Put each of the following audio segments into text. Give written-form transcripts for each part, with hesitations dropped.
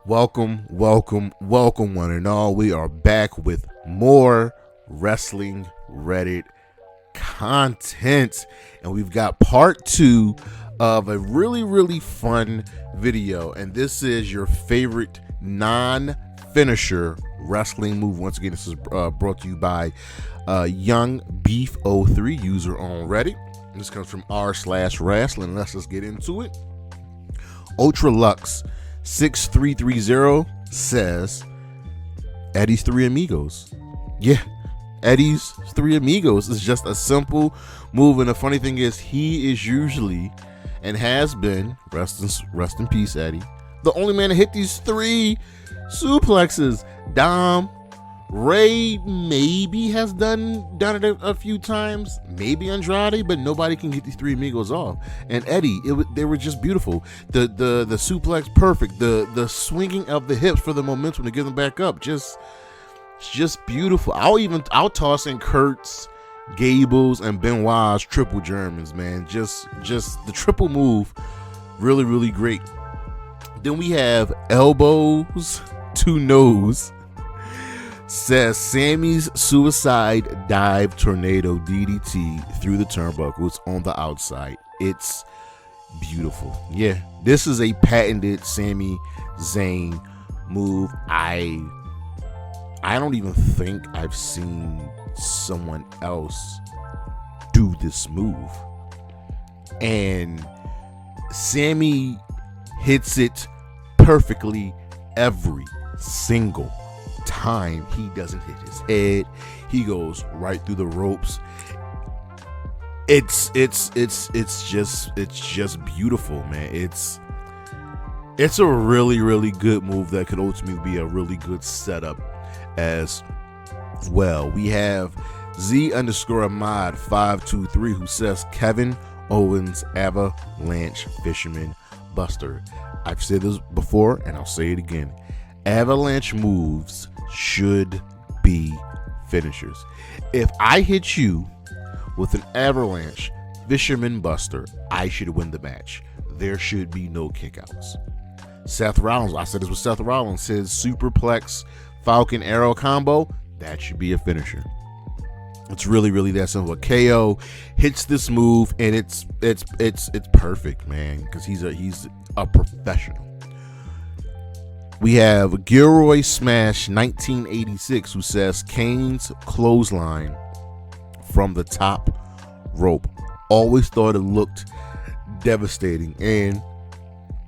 Welcome, one and all. We are back with more wrestling Reddit content, and we've got part 2 of a really fun video, and this is your favorite non-finisher wrestling move. Once again, this is brought to you by Young Beef 03 user on Reddit. This comes from r/Wrasslin. Let's get into it. Ultra Lux 6330 says Eddie's Three Amigos. Yeah, Eddie's Three Amigos is just a simple move, and the funny thing is he is usually and has been, rest in peace Eddie, the only man to hit these 3 suplexes. Dom, Ray maybe has done it a few times, maybe Andrade, but nobody can get these 3 Amigos off. And Eddie, they were just beautiful. The suplex perfect. The swinging of the hips for the momentum to get them back up, just beautiful. I'll toss in Kurt's, Gable's, and Benoit's triple Germans, man. Just the triple move, really great. Then we have Elbows to Nose says Sammy's suicide dive tornado DDT through the turnbuckles on the outside. It's beautiful. Yeah, this is a patented Sami Zayn move. I don't even think I've seen someone else do this move, and Sammy hits it perfectly every single time. He doesn't hit his head. He goes right through the ropes. It's just beautiful, man. It's a really good move that could ultimately be a really good setup as well. We have Z_mod 523 who says Kevin Owens Avalanche Fisherman Buster. I've said this before and I'll say it again. Avalanche moves should be finishers. If I hit you with an Avalanche Fisherman Buster, I should win the match. There should be no kickouts. Seth Rollins, I said this with Seth Rollins, his Superplex Falcon Arrow combo, that should be a finisher. It's really that simple. KO hits this move and it's perfect, man, because he's a professional. We have Gilroy Smash 1986 who says Kane's clothesline from the top rope. Always thought it looked devastating. And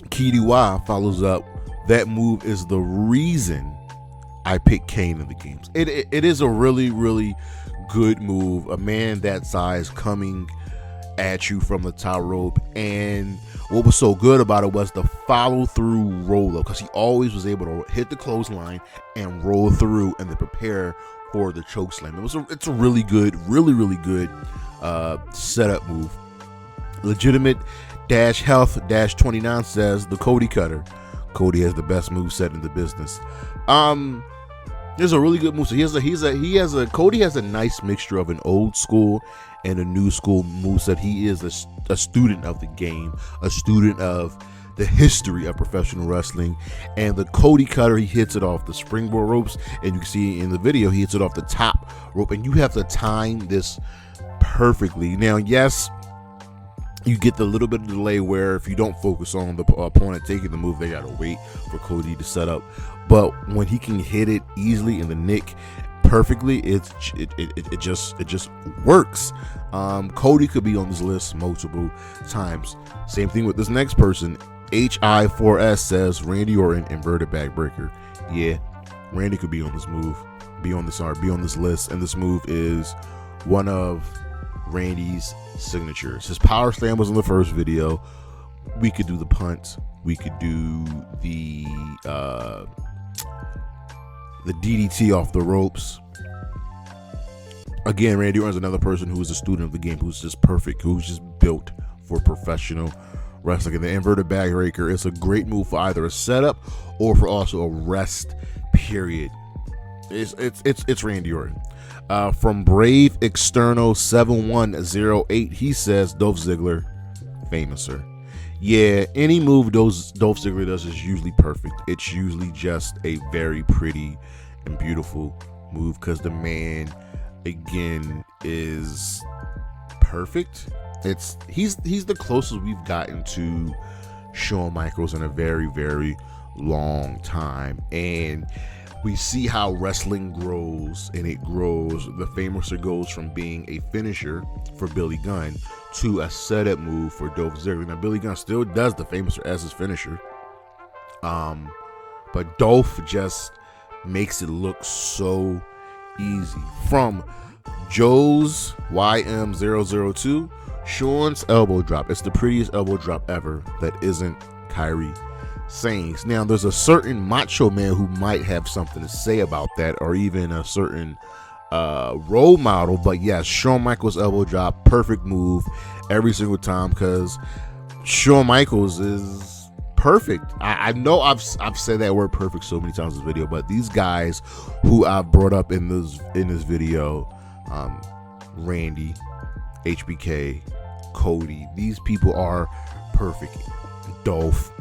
KDY follows up, that move is the reason I picked Kane in the games. It is a really good move. A man that size coming at you from the top rope, and what was so good about it was the follow through roll up, because he always was able to hit the clothesline and roll through and then prepare for the choke slam. It's a really good setup move. Legitimate Health 29 says the Cody Cutter. Cody has the best move set in the business. There's a really good move. So Cody has a nice mixture of an old school and a new school moveset. He is a student of the game, a student of the history of professional wrestling. And the Cody Cutter, he hits it off the springboard ropes, and you can see in the video he hits it off the top rope, and you have to time this perfectly. Now, yes, you get the little bit of delay where if you don't focus on the opponent taking the move, they gotta wait for Cody to set up. But when he can hit it easily in the nick perfectly, it just works. Cody could be on this list multiple times. Same thing with this next person. HI4S says Randy Orton inverted backbreaker. Yeah, Randy could be on this move, be on this list, and this move is one of Randy's signatures. His power slam was in the first video. We could do the punt. We could do the DDT off the ropes. Again, Randy Orton's another person who is a student of the game, who's just perfect, who's just built for professional wrestling. And the inverted backbreaker is a great move for either a setup or for also a rest period. It's Randy Orton. From Brave External 7108, he says Dolph Ziggler, famouser. Yeah, any move Dolph Ziggler does is usually perfect. It's usually just a very pretty and beautiful move because the man, again, is perfect. He's the closest we've gotten to Shawn Michaels in a very, very long time, and we see how wrestling grows, and it grows. The Famouser goes from being a finisher for Billy Gunn to a setup move for Dolph Ziggler. Now, Billy Gunn still does the Famouser as his finisher, but Dolph just makes it look so easy. From Joe's YM002, Shawn's elbow drop. It's the prettiest elbow drop ever that isn't Kyrie Sane's. Now, there's a certain Macho Man who might have something to say about that, or even a certain role model, but yes, Shawn Michaels elbow drop, perfect move every single time because Shawn Michaels is perfect. I know I've said that word perfect so many times in this video, but these guys who I've brought up in this video, Randy, HBK, Cody, these people are perfect. Dolph,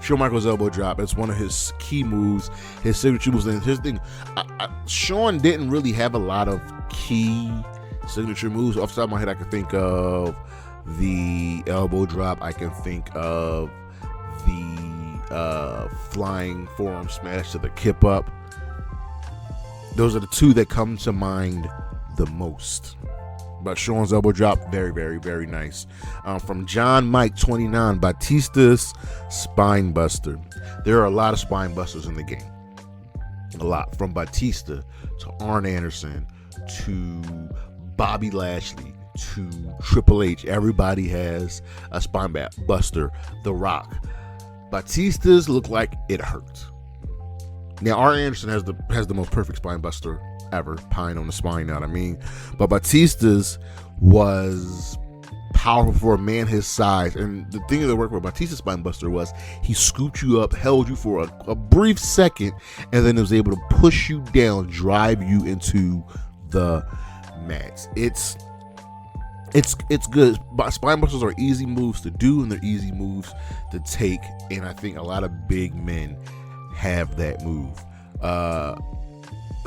Shawn Michaels elbow drop, it's one of his key moves, his signature moves. And his thing, Shawn didn't really have a lot of key signature moves. Off the top of my head, I can think of the elbow drop, I can think of the flying forearm smash to the kip up. Those are the two that come to mind the most. But Shawn's elbow drop, very, very, very nice. From John Mike 29, Batista's spine buster. There are a lot of spine busters in the game. A lot. From Batista to Arn Anderson to Bobby Lashley to Triple H. Everybody has a spine buster. The Rock. Batista's look like it hurts. Now, Arn Anderson has the most perfect spine buster ever, pine on the spine, you know what I mean? But Batista's was powerful for a man his size, and the thing that worked with Batista's spine buster was he scooped you up, held you for a brief second, and then was able to push you down, drive you into the mats. It's good. Spine busters are easy moves to do, and they're easy moves to take, and I think a lot of big men have that move.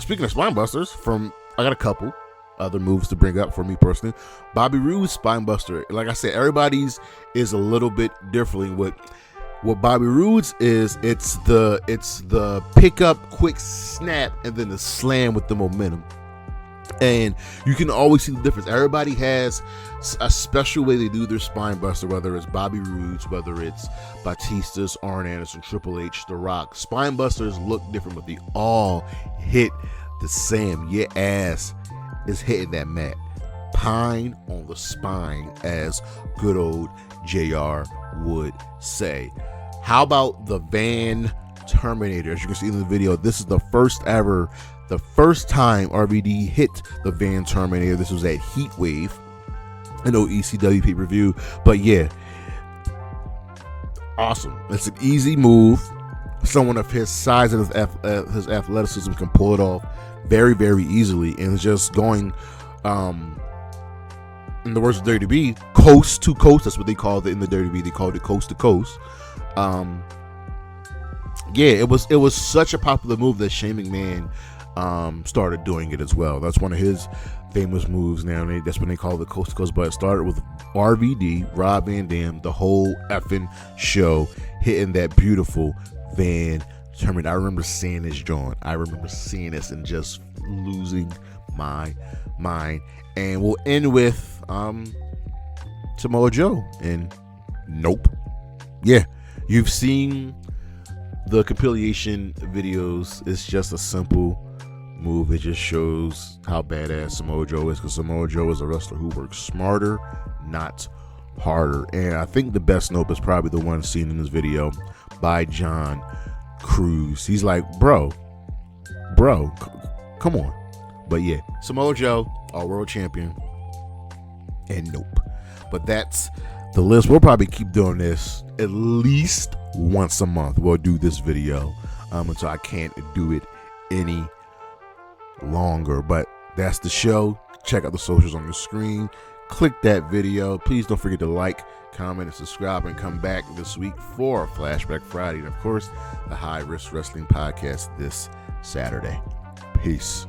Speaking of spine busters, I got a couple other moves to bring up for me personally. Bobby Roode's spine buster. Like I said, everybody's is a little bit differently. What Bobby Roode's is, it's the pick up, quick snap, and then the slam with the momentum. And you can always see the difference. Everybody has a special way they do their spine buster, whether it's Bobby Roode's, whether it's Batista's, Arn Anderson, Triple H, The Rock. Spine busters look different, but they all hit the same. Your ass is hitting that mat. Pine on the spine, as good old JR would say. How about the Van Terminator? As you can see in the video, this is the first time RVD hit the Van Terminator. This was at Heatwave, an ECW pay-per-view. But yeah, awesome. It's an easy move. Someone of his size and his athleticism can pull it off very, very easily. And it's just going, in the words of WWE, coast to coast. That's what they called it in the WWE. They called it coast to coast. Yeah, it was such a popular move that Shane McMahon started doing it as well. That's one of his famous moves now. That's when they call it coast to coast. But it started with RVD, Rob Van Dam, the whole effing show hitting that beautiful Van Terminator. I remember seeing this, John. I remember seeing this and just losing my mind. And we'll end with Samoa Joe. And nope. Yeah, you've seen the compilation videos. It's just a simple move. It just shows how badass Samoa Joe is, because Samoa Joe is a wrestler who works smarter, not harder. And I think the best note is probably the one seen in this video by John Cruz. He's like, bro, come on. But yeah, Samoa Joe, our world champion, and nope. But that's the list. We'll probably keep doing this at least once a month. We'll do this video until I can't do it any longer. But that's the show. Check out the socials on your screen. click that video. Please don't forget to like, comment, and subscribe, and come back this week for Flashback Friday, and of course the High Risk Wrestling Podcast this Saturday. Peace.